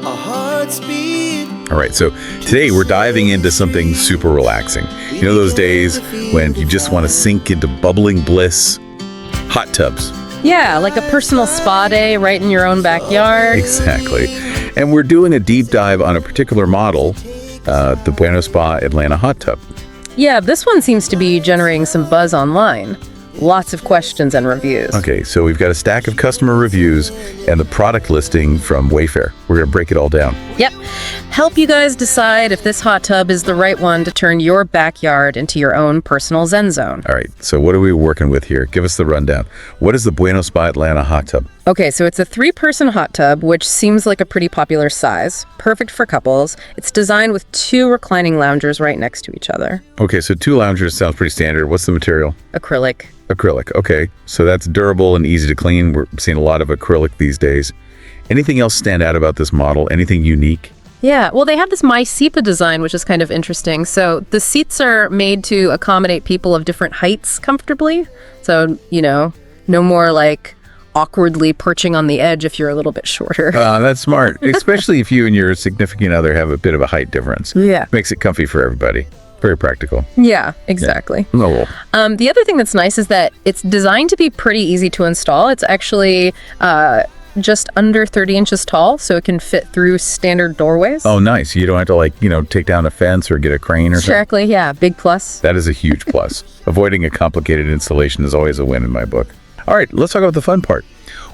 our hearts beat. All right, so today we're diving into something super relaxing. You know those days when you just want to sink into bubbling bliss? Hot tubs. Yeah, like a personal spa day right in your own backyard. Exactly. And we're doing a deep dive on a particular model, the Bueno Spa Atlanta hot tub. Yeah, this one seems to be generating some buzz online. Lots of questions and reviews. Okay, so we've got a stack of customer reviews and the product listing from Wayfair. We're going to break it all down. Yep. Help you guys decide if this hot tub is the right one to turn your backyard into your own personal zen zone. All right, so what are we working with here? Give us the rundown. What is the Bueno Spa Atlanta hot tub? Okay, so it's a 3-person hot tub, which seems like a pretty popular size. Perfect for couples. It's designed with 2 reclining loungers right next to each other. Okay, so 2 loungers sounds pretty standard. What's the material? Acrylic. Acrylic. Okay, so that's durable and easy to clean. We're seeing a lot of acrylic these days. Anything else stand out about this model? Anything unique? Yeah, well, they have this My Sepa design, which is kind of interesting. So the seats are made to accommodate people of different heights comfortably. So, no more like awkwardly perching on the edge if you're a little bit shorter. That's smart, especially if you and your significant other have a bit of a height difference. Yeah. Makes it comfy for everybody. Very practical. Yeah, exactly. Yeah. Oh, the other thing that's nice is that it's designed to be pretty easy to install. It's actually just under 30 inches tall, so it can fit through standard doorways. oh, nice. You don't have to take down a fence or get a crane or something. Exactly, yeah, big plus. That is a huge plus. Avoiding a complicated installation is always a win in my book. All right, let's talk about the fun part.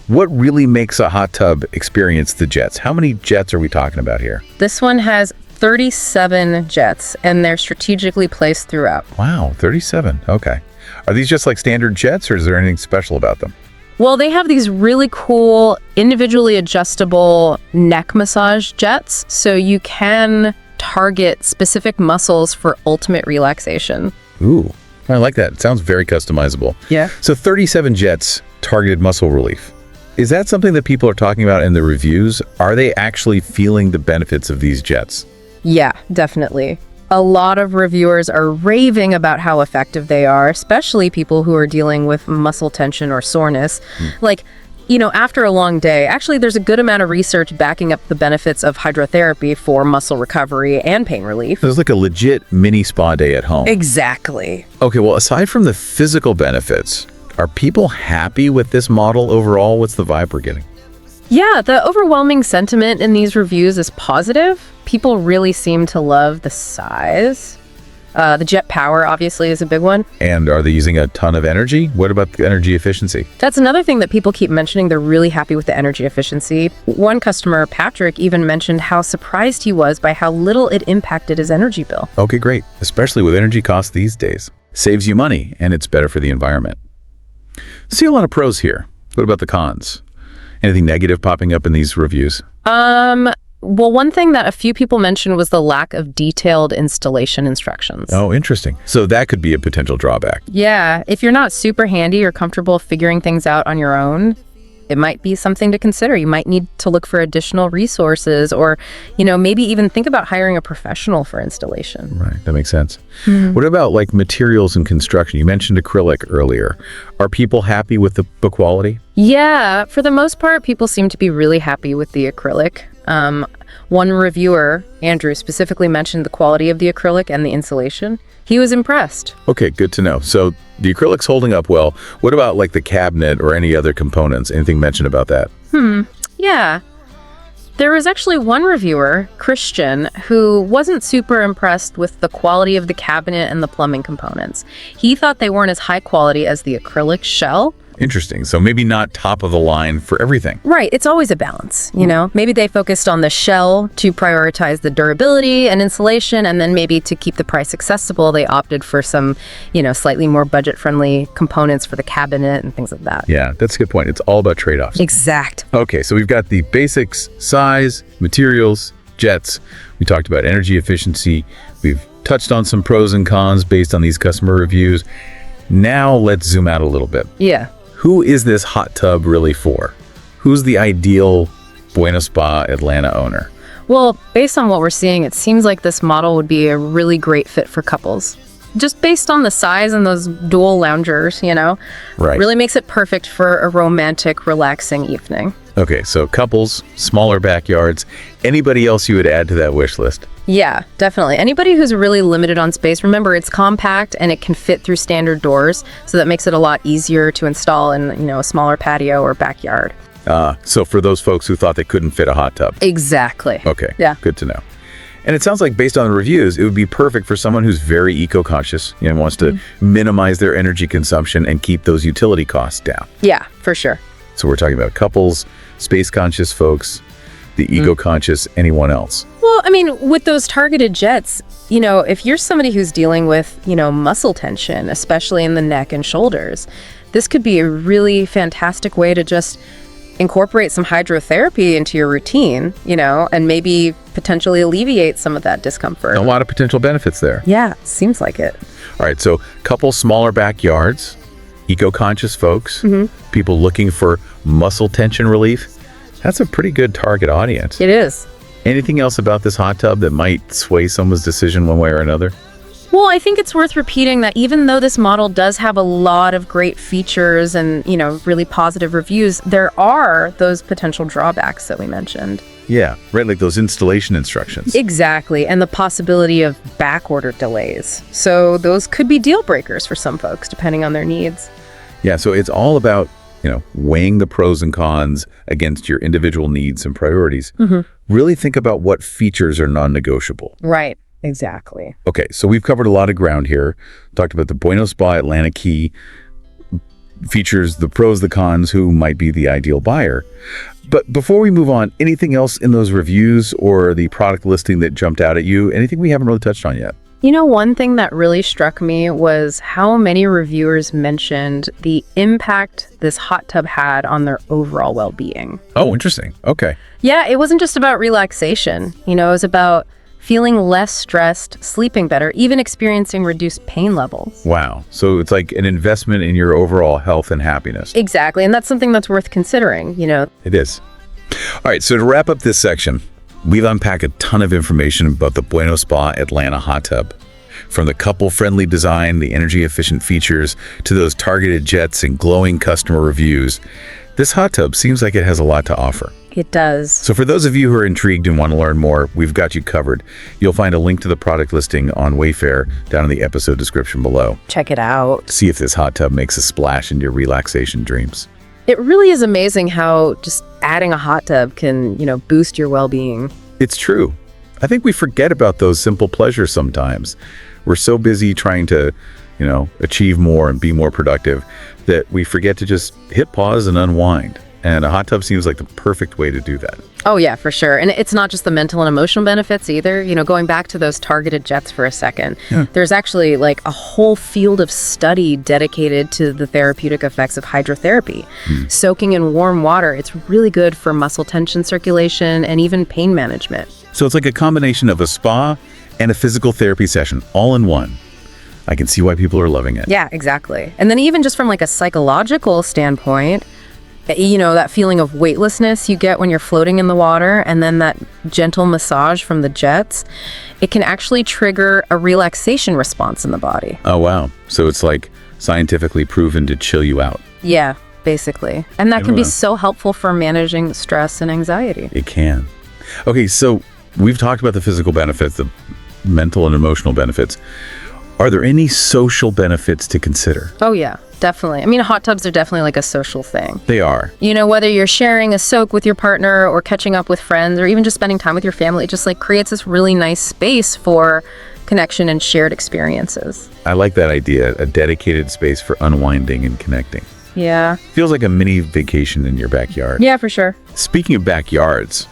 What really makes a hot tub experience the jets? How many jets are we talking about here? This one has 37 jets, and they're strategically placed throughout. Wow, 37. Okay. Are these just like standard jets, or is there anything special about them? Well, they have these really cool, individually adjustable neck massage jets, so you can target specific muscles for ultimate relaxation. Ooh, I like that. It sounds very customizable. Yeah. So 37 jets, targeted muscle relief. Is that something that people are talking about in the reviews? Are they actually feeling the benefits of these jets? Yeah, definitely. A lot of reviewers are raving about how effective they are, especially people who are dealing with muscle tension or soreness. Like, after a long day, actually, there's a good amount of research backing up the benefits of hydrotherapy for muscle recovery and pain relief. It's like a legit mini spa day at home. Exactly. Okay, well, aside from the physical benefits, are people happy with this model overall? What's the vibe we're getting? Yeah, the overwhelming sentiment in these reviews is positive. People really seem to love the size. The jet power, obviously, is a big one. And are they using a ton of energy? What about the energy efficiency? That's another thing that people keep mentioning. They're really happy with the energy efficiency. One customer, Patrick, even mentioned how surprised he was by how little it impacted his energy bill. Okay, great. Especially with energy costs these days. Saves you money, and it's better for the environment. See a lot of pros here. What about the cons? Anything negative popping up in these reviews? Well, one thing that a few people mentioned was the lack of detailed installation instructions. Oh, interesting. So that could be a potential drawback. Yeah, if you're not super handy or comfortable figuring things out on your own, it might be something to consider. You might need to look for additional resources or, maybe even think about hiring a professional for installation. Right, that makes sense. What about like materials and construction? You mentioned acrylic earlier. Are people happy with the quality? Yeah, for the most part, people seem to be really happy with the acrylic. One reviewer, Andrew, specifically mentioned the quality of the acrylic and the insulation. He was impressed. Okay, good to know. So the acrylic's holding up well. What about like the cabinet or any other components? Anything mentioned about that? Yeah. There was actually one reviewer, Christian, who wasn't super impressed with the quality of the cabinet and the plumbing components. He thought they weren't as high quality as the acrylic shell. Interesting. So maybe not top of the line for everything. Right. It's always a balance, Maybe they focused on the shell to prioritize the durability and insulation, and then maybe to keep the price accessible, they opted for some, slightly more budget-friendly components for the cabinet and things like that. Yeah, that's a good point. It's all about trade-offs. Exact. Okay, so we've got the basics, size, materials, jets. We talked about energy efficiency. We've touched on some pros and cons based on these customer reviews. Now let's zoom out a little bit. Yeah. Who is this hot tub really for? Who's the ideal Bueno Spa Atlanta owner? Well, based on what we're seeing, it seems like this model would be a really great fit for couples. Just based on the size and those dual loungers, Right. Really makes it perfect for a romantic, relaxing evening. Okay, so couples, smaller backyards. Anybody else you would add to that wish list? Yeah, definitely. Anybody who's really limited on space, remember it's compact and it can fit through standard doors, so that makes it a lot easier to install in, a smaller patio or backyard. So for those folks who thought they couldn't fit a hot tub. Exactly. Okay, Yeah. good to know. And it sounds like based on the reviews, it would be perfect for someone who's very eco-conscious and wants to minimize their energy consumption and keep those utility costs down. Yeah, for sure. So we're talking about couples, space-conscious folks, the ego-conscious, anyone else. Well, I mean, with those targeted jets, if you're somebody who's dealing with, muscle tension, especially in the neck and shoulders, this could be a really fantastic way to just incorporate some hydrotherapy into your routine, and maybe potentially alleviate some of that discomfort. A lot of potential benefits there. Yeah, seems like it. All right, so couple smaller backyards, eco-conscious folks, people looking for muscle tension relief. That's a pretty good target audience. It is. Anything else about this hot tub that might sway someone's decision one way or another? Well, I think it's worth repeating that even though this model does have a lot of great features and, really positive reviews, there are those potential drawbacks that we mentioned. Yeah, right, like those installation instructions. Exactly, and the possibility of backorder delays. So those could be deal breakers for some folks, depending on their needs. Yeah, so it's all about, weighing the pros and cons against your individual needs and priorities. Really think about what features are non-negotiable. Right, exactly. Okay, so we've covered a lot of ground here. Talked about the Bueno Spa Atlantic Key, features, the pros, the cons, who might be the ideal buyer. But before we move on, anything else in those reviews or the product listing that jumped out at you? Anything we haven't really touched on yet? One thing that really struck me was how many reviewers mentioned the impact this hot tub had on their overall well-being. Oh, interesting. Okay. Yeah, it wasn't just about relaxation. It was about feeling less stressed, sleeping better, even experiencing reduced pain levels. Wow. So it's like an investment in your overall health and happiness. Exactly. And that's something that's worth considering, It is. All right. So to wrap up this section, we've unpacked a ton of information about the Bueno Spa Atlanta hot tub. From the couple-friendly design, the energy-efficient features, to those targeted jets and glowing customer reviews, this hot tub seems like it has a lot to offer. It does. So for those of you who are intrigued and want to learn more, we've got you covered. You'll find a link to the product listing on Wayfair down in the episode description below. Check it out. See if this hot tub makes a splash into your relaxation dreams. It really is amazing how just adding a hot tub can, boost your well-being. It's true. I think we forget about those simple pleasures sometimes. We're so busy trying to, achieve more and be more productive that we forget to just hit pause and unwind. And a hot tub seems like the perfect way to do that. Oh, yeah, for sure. And it's not just the mental and emotional benefits either. Going back to those targeted jets for a second, there's actually like a whole field of study dedicated to the therapeutic effects of hydrotherapy. Soaking in warm water, it's really good for muscle tension, circulation, and even pain management. So it's like a combination of a spa and a physical therapy session all in one. I can see why people are loving it. Yeah, exactly. And then even just from like a psychological standpoint, that feeling of weightlessness you get when you're floating in the water, and then that gentle massage from the jets, it can actually trigger a relaxation response in the body. Oh, wow. So it's like scientifically proven to chill you out. Yeah, basically. And that can be so helpful for managing stress and anxiety. It can. Okay, so we've talked about the physical benefits, the mental and emotional benefits. Are there any social benefits to consider? Oh, yeah, definitely. I mean, hot tubs are definitely like a social thing. They are. Whether you're sharing a soak with your partner or catching up with friends or even just spending time with your family, it just like creates this really nice space for connection and shared experiences. I like that idea, a dedicated space for unwinding and connecting. Yeah. Feels like a mini vacation in your backyard. Yeah, for sure. Speaking of backyards,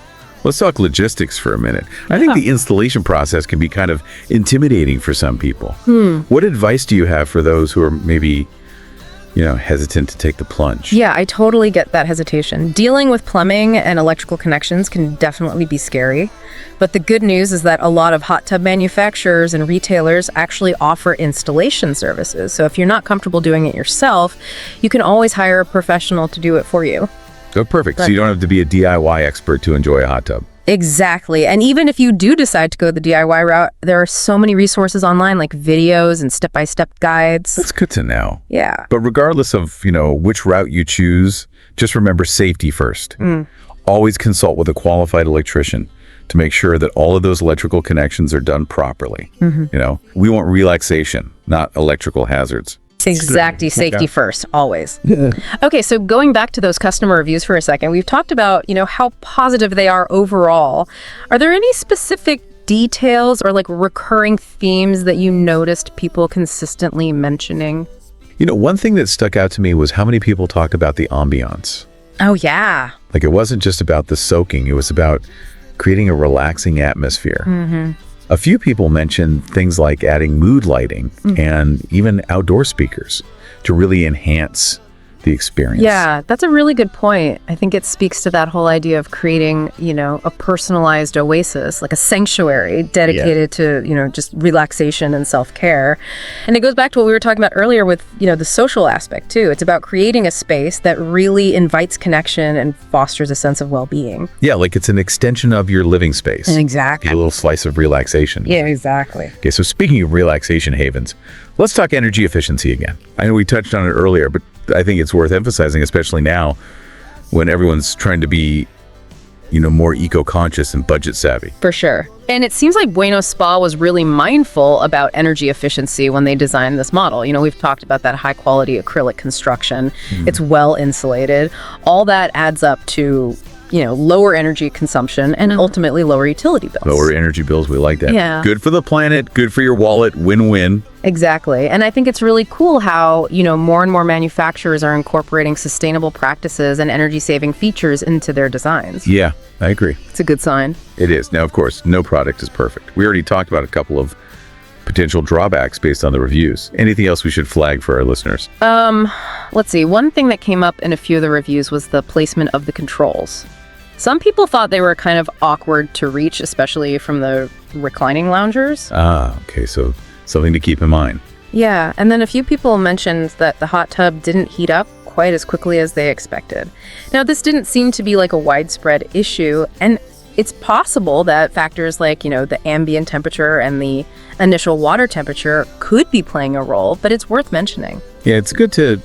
let's talk logistics for a minute. I think the installation process can be kind of intimidating for some people. What advice do you have for those who are maybe, hesitant to take the plunge? Yeah, I totally get that hesitation. Dealing with plumbing and electrical connections can definitely be scary. But the good news is that a lot of hot tub manufacturers and retailers actually offer installation services. So if you're not comfortable doing it yourself, you can always hire a professional to do it for you. Oh, perfect. So you don't have to be a DIY expert to enjoy a hot tub. Exactly. And even if you do decide to go the DIY route, there are so many resources online, like videos and step-by-step guides. That's good to know. Yeah. But regardless of, which route you choose Just remember safety first. Always consult with a qualified electrician to make sure that all of those electrical connections are done properly. We want relaxation, not electrical hazards. Exactly. Safety first, always. Okay, so going back to those customer reviews for a second, we've talked about, how positive they are overall. Are there any specific details or like recurring themes that you noticed people consistently mentioning? One thing that stuck out to me was how many people talked about the ambiance. Oh, yeah. Like it wasn't just about the soaking, it was about creating a relaxing atmosphere. A few people mentioned things like adding mood lighting and even outdoor speakers to really enhance the experience. Yeah, that's a really good point. I think it speaks to that whole idea of creating, a personalized oasis, like a sanctuary dedicated to, just relaxation and self-care. And it goes back to what we were talking about earlier with, the social aspect too. It's about creating a space that really invites connection and fosters a sense of well-being. Yeah, like it's an extension of your living space. Exactly. A little slice of relaxation. Yeah, exactly. Okay, so speaking of relaxation havens, let's talk energy efficiency again. I know we touched on it earlier, but I think it's worth emphasizing, especially now when everyone's trying to be, more eco-conscious and budget savvy. For sure. And it seems like Bueno Spa was really mindful about energy efficiency when they designed this model. We've talked about that high quality acrylic construction. It's well insulated. All that adds up to, lower energy consumption and ultimately lower utility bills. Lower energy bills, we like that. Yeah. Good for the planet, good for your wallet, win-win. Exactly. And I think it's really cool how, more and more manufacturers are incorporating sustainable practices and energy-saving features into their designs. Yeah, I agree. It's a good sign. It is. Now, of course, no product is perfect. We already talked about a couple of potential drawbacks based on the reviews. Anything else we should flag for our listeners? Let's see. One thing that came up in a few of the reviews was the placement of the controls. Some people thought they were kind of awkward to reach, especially from the reclining loungers. Okay. So something to keep in mind. Yeah. And then a few people mentioned that the hot tub didn't heat up quite as quickly as they expected. Now, this didn't seem to be like a widespread issue. And it's possible that factors like, the ambient temperature and the initial water temperature could be playing a role, but it's worth mentioning. Yeah, it's good to,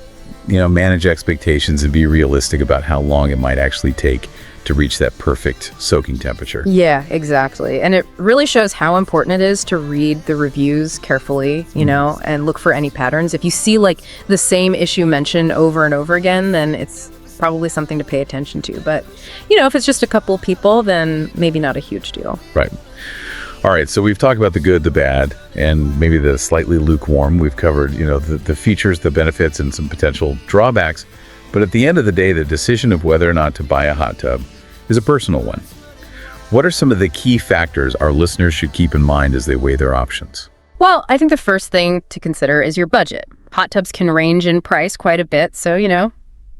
manage expectations and be realistic about how long it might actually take to reach that perfect soaking temperature. Yeah, exactly. And it really shows how important it is to read the reviews carefully, and look for any patterns. If you see like the same issue mentioned over and over again, then it's probably something to pay attention to. But, if it's just a couple of people, then maybe not a huge deal. Right. All right, so we've talked about the good, the bad, and maybe the slightly lukewarm. We've covered, the features, the benefits, and some potential drawbacks. But at the end of the day, the decision of whether or not to buy a hot tub is a personal one. What are some of the key factors our listeners should keep in mind as they weigh their options? Well, I think the first thing to consider is your budget. Hot tubs can range in price quite a bit, so,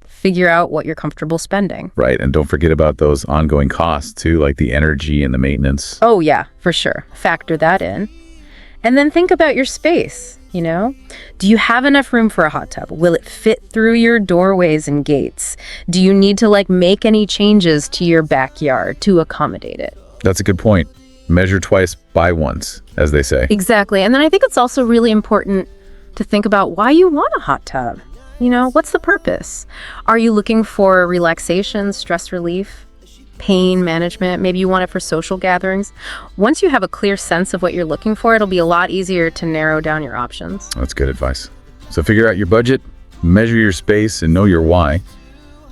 figure out what you're comfortable spending. Right, and don't forget about those ongoing costs too, like the energy and the maintenance. Oh yeah, for sure. Factor that in. And then think about your space, Do you have enough room for a hot tub? Will it fit through your doorways and gates? Do you need to make any changes to your backyard to accommodate it? That's a good point. Measure twice, buy once, as they say. Exactly. And then I think it's also really important to think about why you want a hot tub. What's the purpose? Are you looking for relaxation, stress relief, pain management? Maybe you want it for social gatherings. Once you have a clear sense of what you're looking for, it'll be a lot easier to narrow down your options. That's good advice. So figure out your budget, measure your space, and know your why.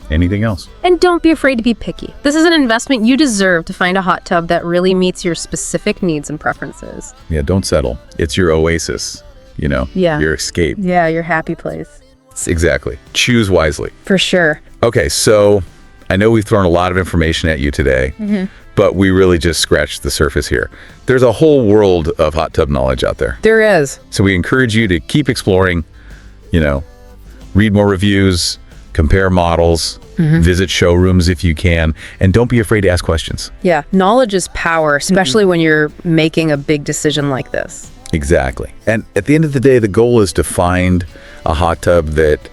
Anything else? And don't be afraid to be picky. This is an investment you deserve to find a hot tub that really meets your specific needs and preferences. Yeah, don't settle. It's your oasis, your escape. Yeah, your happy place. Exactly. Choose wisely. For sure. Okay, so I know we've thrown a lot of information at you today, but we really just scratched the surface here. There's a whole world of hot tub knowledge out there. There is. So we encourage you to keep exploring, read more reviews, compare models, visit showrooms if you can, and don't be afraid to ask questions. Yeah, knowledge is power, especially when you're making a big decision like this. Exactly. And at the end of the day, the goal is to find a hot tub that,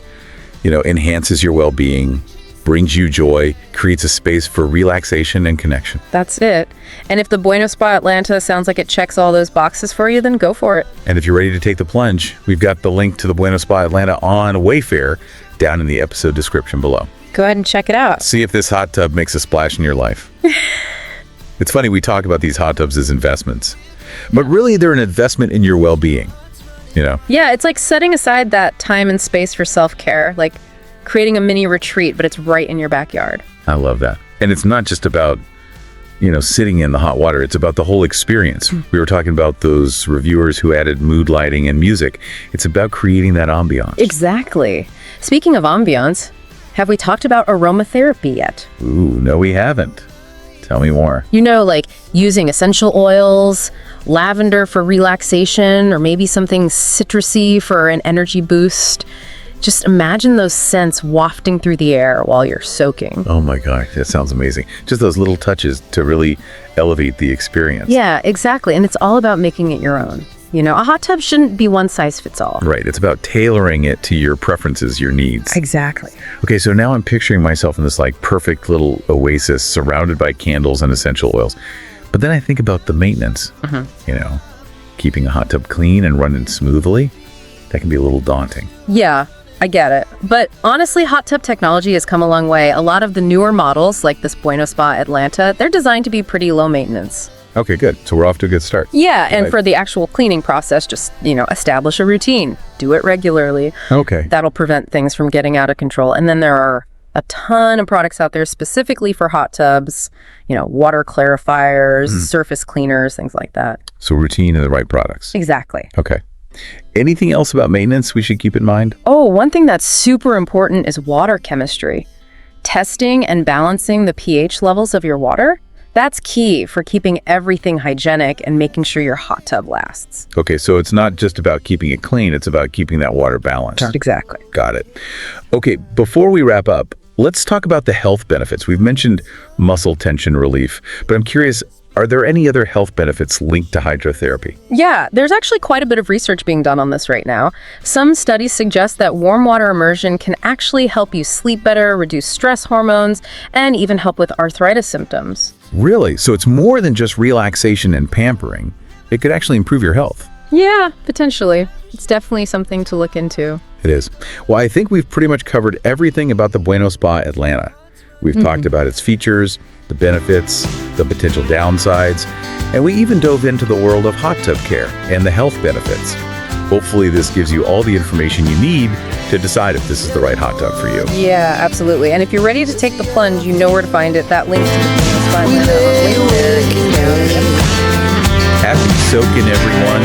enhances your well-being, brings you joy, creates a space for relaxation and connection. That's it. And if the Bueno Spa Atlanta sounds like it checks all those boxes for you, then go for it. And if you're ready to take the plunge, we've got the link to the Bueno Spa Atlanta on Wayfair down in the episode description below. Go ahead and check it out. See if this hot tub makes a splash in your life. It's funny, we talk about these hot tubs as investments, but really they're an investment in your well-being, you know? Yeah, it's like setting aside that time and space for self-care, like creating a mini retreat, but it's right in your backyard. I love that. And it's not just about, sitting in the hot water. It's about the whole experience. We were talking about those reviewers who added mood lighting and music. It's about creating that ambiance. Exactly. Speaking of ambiance, have we talked about aromatherapy yet? Ooh, no, we haven't. Tell me more. Like using essential oils, lavender for relaxation, or maybe something citrusy for an energy boost. Just imagine those scents wafting through the air while you're soaking. Oh my gosh, that sounds amazing. Just those little touches to really elevate the experience. Yeah, exactly. And it's all about making it your own. A hot tub shouldn't be one size fits all. Right. It's about tailoring it to your preferences, your needs. Exactly. Okay, so now I'm picturing myself in this perfect little oasis surrounded by candles and essential oils. But then I think about the maintenance. Keeping a hot tub clean and running smoothly. That can be a little daunting. Yeah, I get it. But honestly, hot tub technology has come a long way. A lot of the newer models, like this Bueno Spa Atlanta, they're designed to be pretty low maintenance. Okay, good. So we're off to a good start. Yeah, and for the actual cleaning process, just, establish a routine. Do it regularly. Okay. That'll prevent things from getting out of control. And then there are a ton of products out there specifically for hot tubs, water clarifiers, surface cleaners, things like that. So routine and the right products. Exactly. Okay. Anything else about maintenance we should keep in mind? Oh, one thing that's super important is water chemistry. Testing and balancing the pH levels of your water. That's key for keeping everything hygienic and making sure your hot tub lasts. Okay, so it's not just about keeping it clean, it's about keeping that water balanced. Exactly. Got it. Okay, before we wrap up, let's talk about the health benefits. We've mentioned muscle tension relief, but I'm curious, are there any other health benefits linked to hydrotherapy? Yeah, there's actually quite a bit of research being done on this right now. Some studies suggest that warm water immersion can actually help you sleep better, reduce stress hormones, and even help with arthritis symptoms. Really? So it's more than just relaxation and pampering. It could actually improve your health. Yeah, potentially. It's definitely something to look into. It is. Well, I think we've pretty much covered everything about the Bueno Spa Atlanta. We've talked about its features, the benefits, the potential downsides, and we even dove into the world of hot tub care and the health benefits. Hopefully this gives you all the information you need to decide if this is the right hot tub for you. Yeah, absolutely. And if you're ready to take the plunge, you know where to find it. That link to the Bueno Spa Atlanta on LinkedIn. Happy soaking, everyone.